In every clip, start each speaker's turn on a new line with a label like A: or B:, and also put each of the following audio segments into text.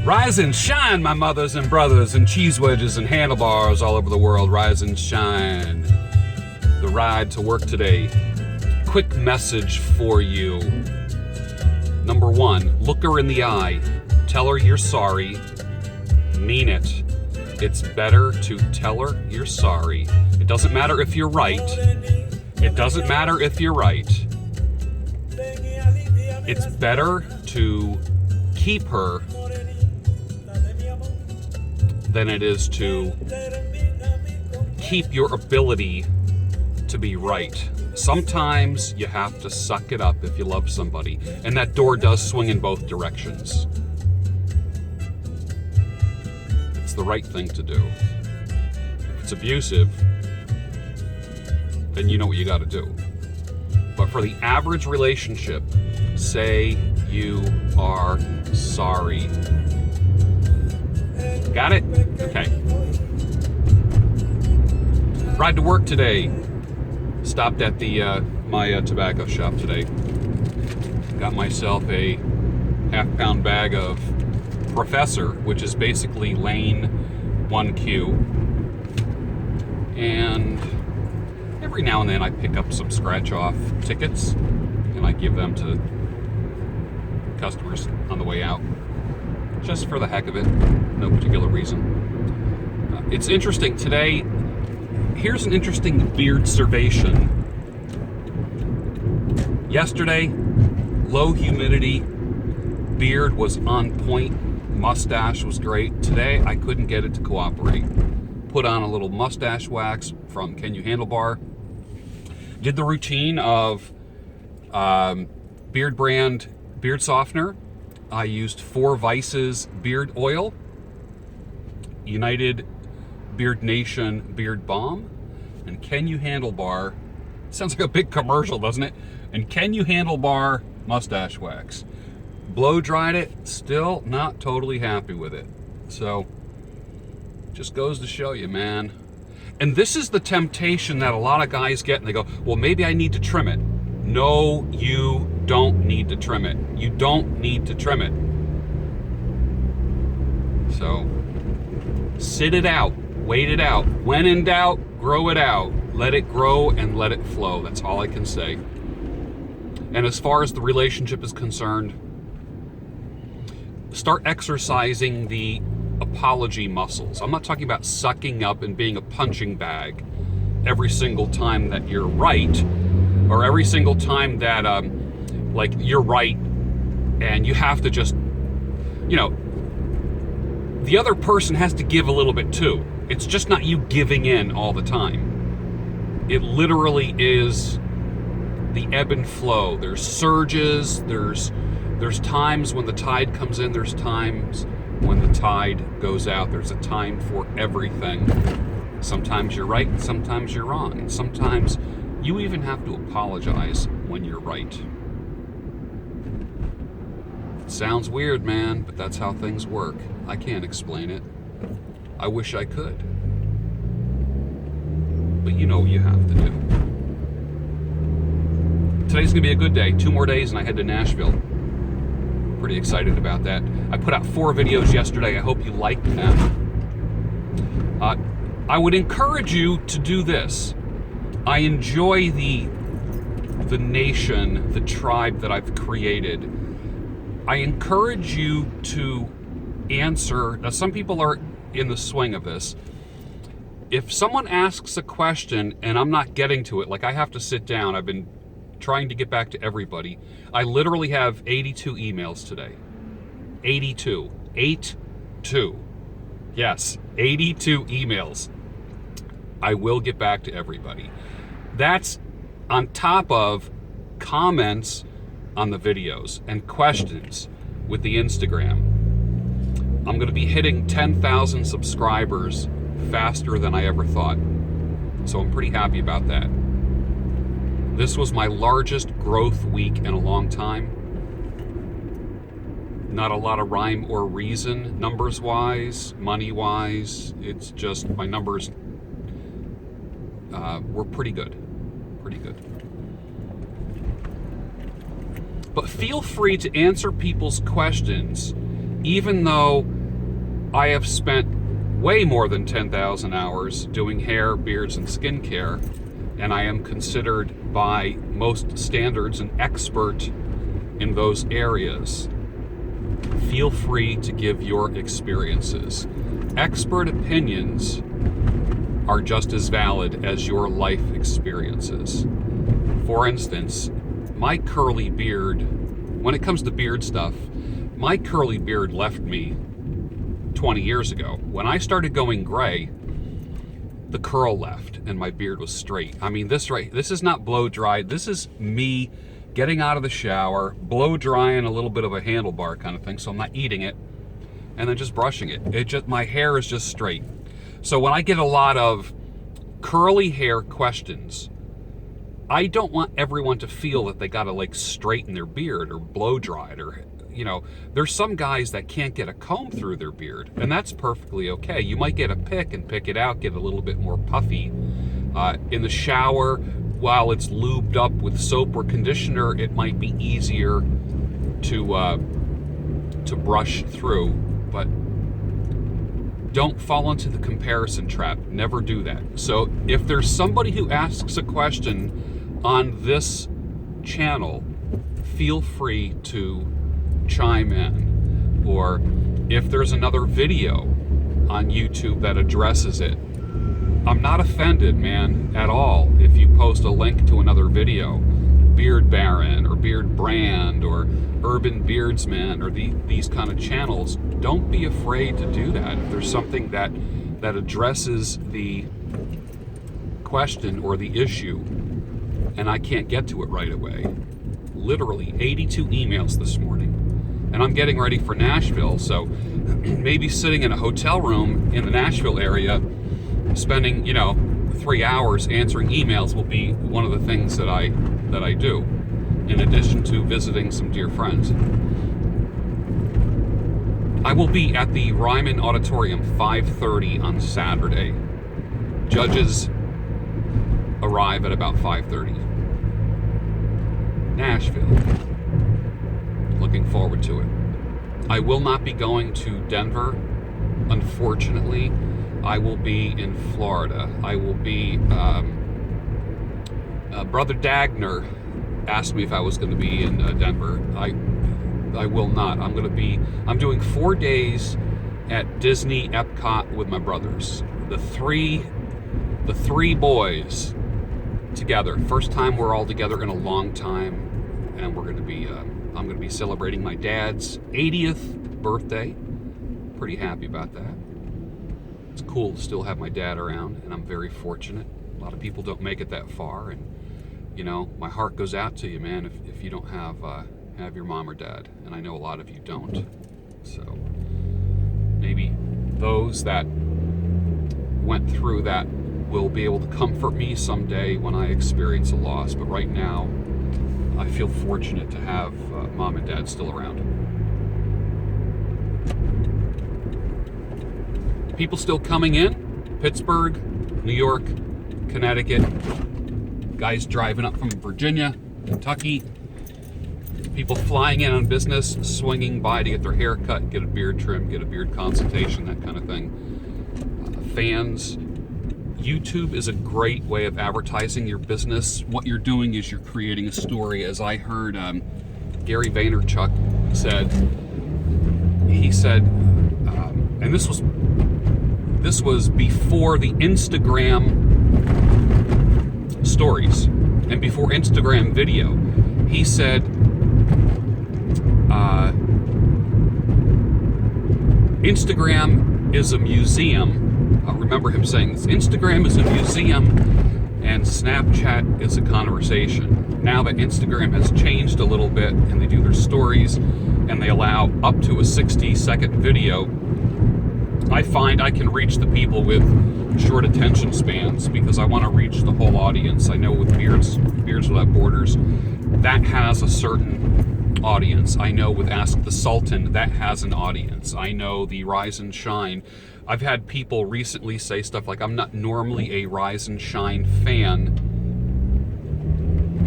A: Rise and shine, my mothers and brothers, and cheese wedges and handlebars all over the world. Rise and shine. The ride to work today. Quick message for you. Number one, look her in the eye. Tell her you're sorry. Mean it. It's better to tell her you're sorry. It doesn't matter if you're right. It doesn't matter if you're right. It's better to keep her than it is to keep your ability to be right. Sometimes you have to suck it up if you love somebody, and that door does swing in both directions. It's the right thing to do. If it's abusive, then you know what you got to do. But for the average relationship, say you are sorry. Got it? Okay. Ride to work today. Stopped at the my tobacco shop today. Got myself a half-pound bag of Professor, which is basically Lane 1Q. And every now and then I pick up some scratch-off tickets and I give them to customers on the way out. Just for the heck of it, no particular reason. It's interesting today. Here's an interesting beard observation. Yesterday, low humidity, beard was on point, mustache was great. Today, I couldn't get it to cooperate. Put on a little mustache wax from Can You Handlebar. Did the routine of Beard Brand beard softener. I used 4 Vices beard oil, United Beard Nation beard balm, and Can You Handlebar. Sounds like a big commercial, doesn't it? And Can You Handlebar mustache wax. Blow dried it, still not totally happy with it. So, just goes to show you, man. And this is the temptation that a lot of guys get, and they go, well, maybe I need to trim it. No, you don't need to trim it. You don't need to trim it. So, sit it out, wait it out. When in doubt, grow it out. Let it grow and let it flow. That's all I can say. And as far as the relationship is concerned, start exercising the apology muscles. I'm not talking about sucking up and being a punching bag every single time that you're right, or every single time that like you're right and you have to just, you know, the other person has to give a little bit too. It's just not you giving in all the time. It literally is the ebb and flow. There's surges, there's times when the tide comes in, there's times when the tide goes out. There's a time for everything. Sometimes you're right, sometimes you're wrong. And sometimes you even have to apologize when you're right. It sounds weird, man, but that's how things work. I can't explain it. I wish I could. But you know what you have to do. Today's gonna be a good day. 2 more days and I head to Nashville. Pretty excited about that. I put out 4 videos yesterday. I hope you liked them. I would encourage you to do this. I enjoy the nation, the tribe that I've created. I encourage you to answer. Now, some people are in the swing of this. If someone asks a question and I'm not getting to it, like I have to sit down, I've been trying to get back to everybody. I literally have 82 emails today. 82. 82. Yes, 82 emails. I will get back to everybody. That's on top of comments on the videos and questions with the Instagram. I'm going to be hitting 10,000 subscribers faster than I ever thought. So I'm pretty happy about that. This was my largest growth week in a long time. Not a lot of rhyme or reason, numbers-wise, money-wise. It's just my numbers were pretty good. Pretty good. But feel free to answer people's questions, even though I have spent way more than 10,000 hours doing hair, beards, and skincare, and I am considered by most standards an expert in those areas. Feel free to give your experiences. Expert opinions are just as valid as your life experiences. For instance, my curly beard, when it comes to beard stuff, my curly beard left me 20 years ago. When I started going gray, the curl left and my beard was straight. I mean, this is not blow dried. This is me getting out of the shower, blow drying a little bit of a handlebar kind of thing, so I'm not eating it, and then just brushing it. My hair is just straight. So when I get a lot of curly hair questions, I don't want everyone to feel that they gotta like straighten their beard or blow dry it, or there's some guys that can't get a comb through their beard, and that's perfectly okay. You might get a pick and pick it out, get a little bit more puffy. In the shower, while it's lubed up with soap or conditioner, it might be easier to brush through, but don't fall into the comparison trap. Never do that. So if there's somebody who asks a question on this channel, feel free to chime in. Or if there's another video on YouTube that addresses it, I'm not offended, man, at all if you post a link to another video. Beard Baron or Beard Brand or Urban Beardsman or these kind of channels. Don't be afraid to do that. If there's something that addresses the question or the issue and I can't get to it right away. Literally 82 emails this morning. And I'm getting ready for Nashville, so maybe sitting in a hotel room in the Nashville area, spending 3 hours answering emails will be one of the things that I do, in addition to visiting some dear friends. I will be at the Ryman Auditorium 5:30 on Saturday. Judges arrive at about 5:30. Nashville. Looking forward to it. I will not be going to Denver, unfortunately. I will be in Florida. I will be, Brother Dagner asked me if I was going to be in Denver. I will not. I'm doing 4 days at Disney Epcot with my brothers. The three boys together. First time we're all together in a long time. And I'm going to be celebrating my dad's 80th birthday. Pretty happy about that. It's cool to still have my dad around, and I'm very fortunate. A lot of people don't make it that far, and my heart goes out to you, man, if you don't have your mom or dad, and I know a lot of you don't. So maybe those that went through that will be able to comfort me someday when I experience a loss, but right now I feel fortunate to have mom and dad still around. People still coming in. Pittsburgh, New York, Connecticut. Guys driving up from Virginia, Kentucky. People flying in on business, swinging by to get their hair cut, get a beard trim, get a beard consultation, that kind of thing. Fans. YouTube is a great way of advertising your business. What you're doing is you're creating a story. As I heard Gary Vaynerchuk said, and this was before the Instagram stories and before Instagram video. He said, Instagram is a museum. I remember him saying this. Instagram is a museum and Snapchat is a conversation. Now that Instagram has changed a little bit and they do their stories and they allow up to a 60-second video, I find I can reach the people with short attention spans because I want to reach the whole audience. I know with Beards Without Borders, that has a certain audience. I know with Ask the Sultan, that has an audience. I know the Rise and Shine. I've had people recently say stuff like, I'm not normally a Rise and Shine fan,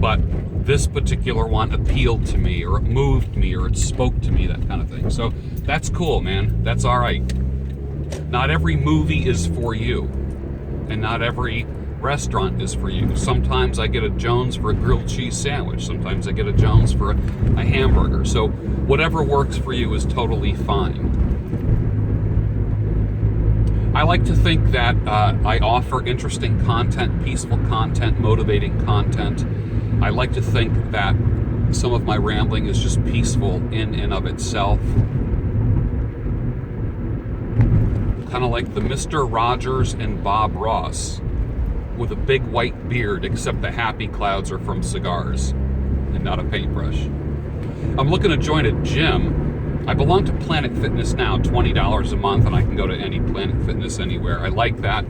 A: but this particular one appealed to me, or it moved me, or it spoke to me, that kind of thing. So that's cool, man. That's all right. Not every movie is for you, and not every restaurant is for you. Sometimes I get a Jones for a grilled cheese sandwich. Sometimes I get a Jones for a hamburger. So whatever works for you is totally fine. I like to think that I offer interesting content, peaceful content, motivating content. I like to think that some of my rambling is just peaceful in and of itself. Kind of like the Mr. Rogers and Bob Ross with a big white beard, except the happy clouds are from cigars and not a paintbrush. I'm looking to join a gym. I belong to Planet Fitness now, $20 a month, and I can go to any Planet Fitness anywhere. I like that.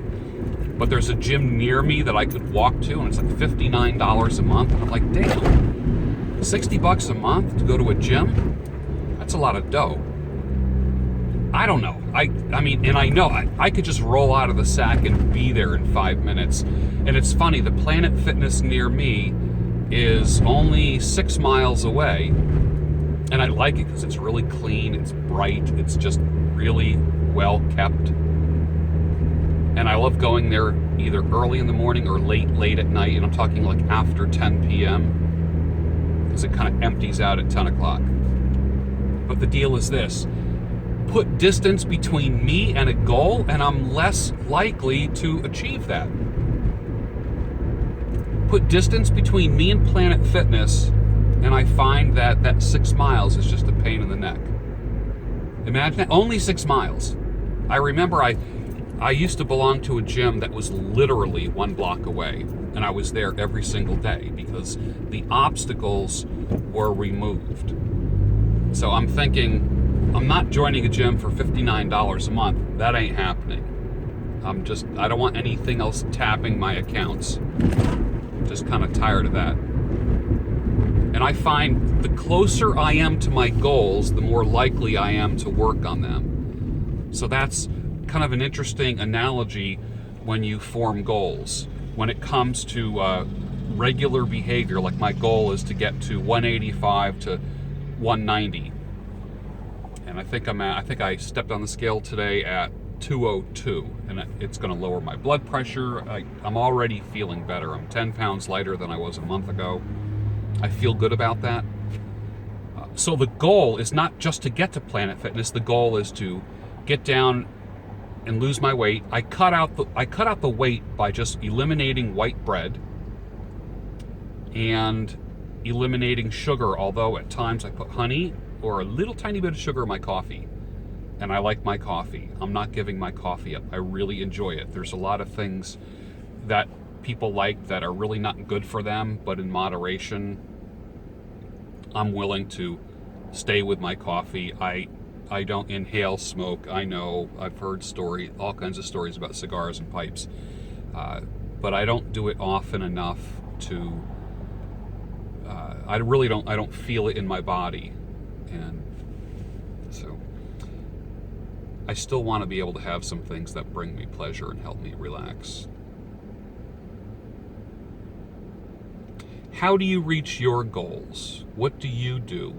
A: But there's a gym near me that I could walk to, and it's like $59 a month. And I'm like, damn, $60 a month to go to a gym? That's a lot of dough. I don't know. I mean, and I know I could just roll out of the sack and be there in 5 minutes. And it's funny, the Planet Fitness near me is only 6 miles away. And I like it because it's really clean, it's bright, it's just really well kept. And I love going there either early in the morning or late at night. And I'm talking like after 10 p.m. because it kind of empties out at 10 o'clock. But the deal is this. Put distance between me and a goal, and I'm less likely to achieve that. Put distance between me and Planet Fitness, and I find that 6 miles is just a pain in the neck. Imagine that, only 6 miles. I remember I used to belong to a gym that was literally 1 block away, and I was there every single day because the obstacles were removed. So I'm thinking, I'm not joining a gym for $59 a month. That ain't happening. I don't want anything else tapping my accounts. Just kind of tired of that. And I find the closer I am to my goals, the more likely I am to work on them. So that's kind of an interesting analogy when you form goals. When it comes to regular behavior, like my goal is to get to 185 to 190. And I think I stepped on the scale today at 202, and it's going to lower my blood pressure. I'm already feeling better. I'm 10 pounds lighter than I was a month ago. I feel good about that. So the goal is not just to get to Planet Fitness. The goal is to get down and lose my weight. I cut out the weight by just eliminating white bread and eliminating sugar, although at times I put honey or a little tiny bit of sugar in my coffee. And I like my coffee. I'm not giving my coffee up. I really enjoy it. There's a lot of things that people like that are really not good for them, but in moderation, I'm willing to stay with my coffee. I don't inhale smoke. I know, I've heard all kinds of stories about cigars and pipes, but I don't do it often enough to, I don't feel it in my body. And so I still want to be able to have some things that bring me pleasure and help me relax. How do you reach your goals? What do you do?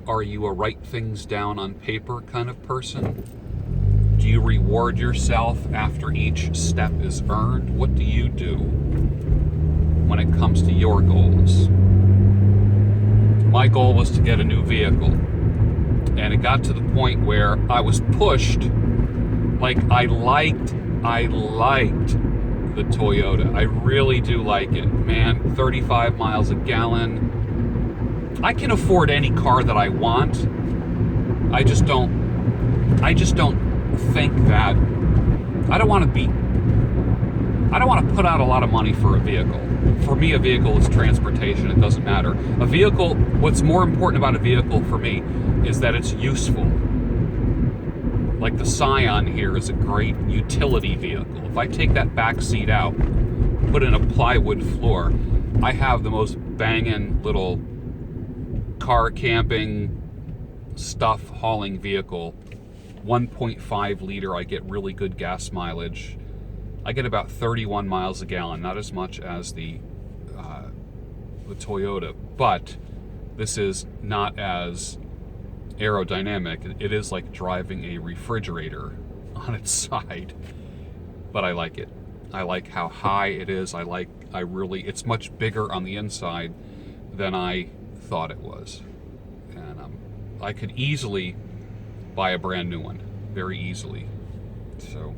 A: Are you a write things down on paper kind of person? Do you reward yourself after each step is earned? What do you do when it comes to your goals? My goal was to get a new vehicle. And it got to the point where I was pushed. Like, I liked the Toyota. I really do like it. Man, 35 miles a gallon. I can afford any car that I want. I just don't think that I don't want to put out a lot of money for a vehicle. For me, a vehicle is transportation. It doesn't matter. A vehicle, what's more important about a vehicle for me is that it's useful. Like the Scion here is a great utility vehicle. If I take that back seat out, put in a plywood floor, I have the most banging little car camping stuff hauling vehicle. 1.5 liter, I get really good gas mileage. I get about 31 miles a gallon, not as much as the Toyota, but this is not as aerodynamic. It is like driving a refrigerator on its side, but I like it. I like how high it is. It's much bigger on the inside than I thought it was. And I could easily buy a brand new one, very easily. So,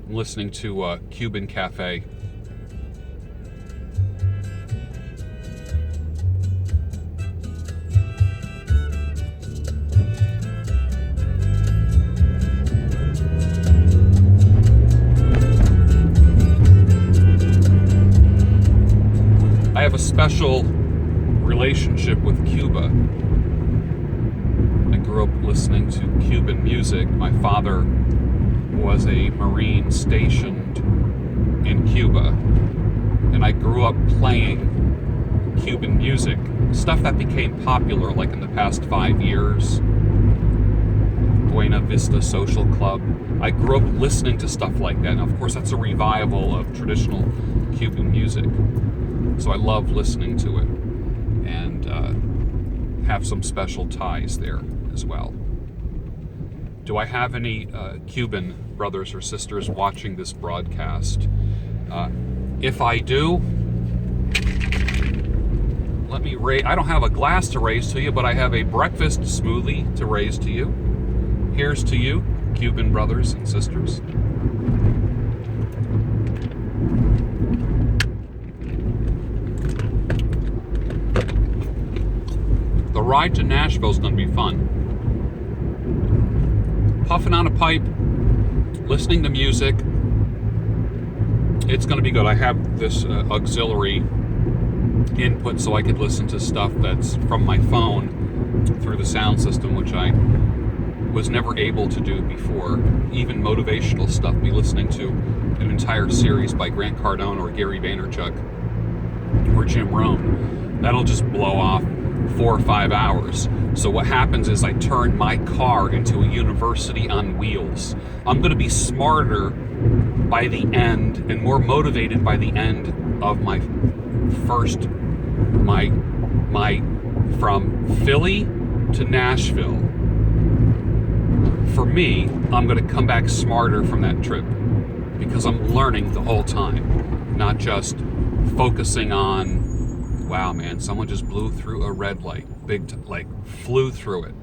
A: I'm listening to Cuban Cafe. I have a special relationship with Cuba. I grew up listening to Cuban music. My father was a Marine stationed in Cuba, and I grew up playing Cuban music, stuff that became popular like in the past 5 years. Buena Vista Social Club. I grew up listening to stuff like that. Now, of course, that's a revival of traditional Cuban music. So I love listening to it, and have some special ties there as well. Do I have any Cuban brothers or sisters watching this broadcast? If I do, let me raise. I don't have a glass to raise to you, but I have a breakfast smoothie to raise to you. Here's to you, Cuban brothers and sisters. The ride to Nashville is going to be fun. Puffing on a pipe, listening to music. It's going to be good. I have this auxiliary input so I could listen to stuff that's from my phone through the sound system, which I was never able to do before. Even motivational stuff, me listening to an entire series by Grant Cardone or Gary Vaynerchuk or Jim Rohn. That'll just blow off 4 or 5 hours. So what happens is I turn my car into a university on wheels. I'm going to be smarter by the end and more motivated by the end of my from Philly to Nashville. For me, I'm going to come back smarter from that trip because I'm learning the whole time, not just focusing on, wow, man, someone just blew through a red light, flew through it.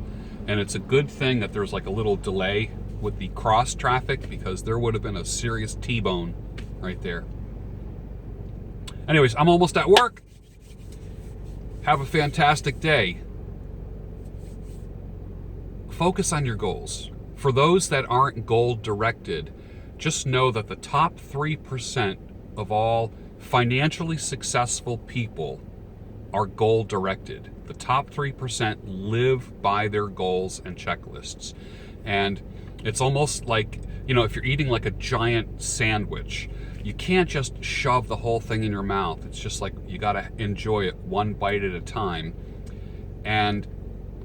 A: And it's a good thing that there's like a little delay with the cross traffic, because there would have been a serious T-bone right there. Anyways, I'm almost at work. Have a fantastic day. Focus on your goals. For those that aren't goal-directed, just know that the top 3% of all financially successful people are goal-directed. The top 3% live by their goals and checklists. And it's almost like, if you're eating like a giant sandwich, you can't just shove the whole thing in your mouth. It's just like you gotta enjoy it one bite at a time. And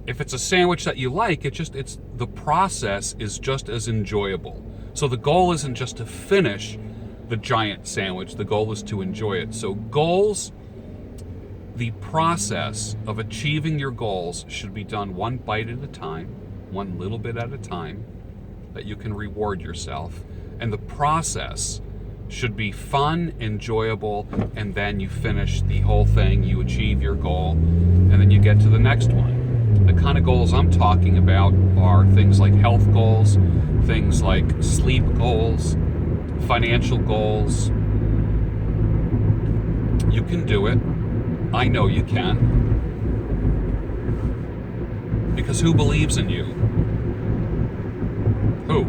A: if it's a sandwich that you like, it's the process is just as enjoyable. So the goal isn't just to finish the giant sandwich, the goal is to enjoy it. So goals, the process of achieving your goals should be done one bite at a time, one little bit at a time, that you can reward yourself. And the process should be fun, enjoyable, and then you finish the whole thing, you achieve your goal, and then you get to the next one. The kind of goals I'm talking about are things like health goals, things like sleep goals, financial goals. You can do it. I know you can. Because who believes in you? Who?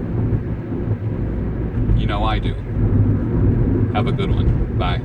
A: You know I do. Have a good one. Bye.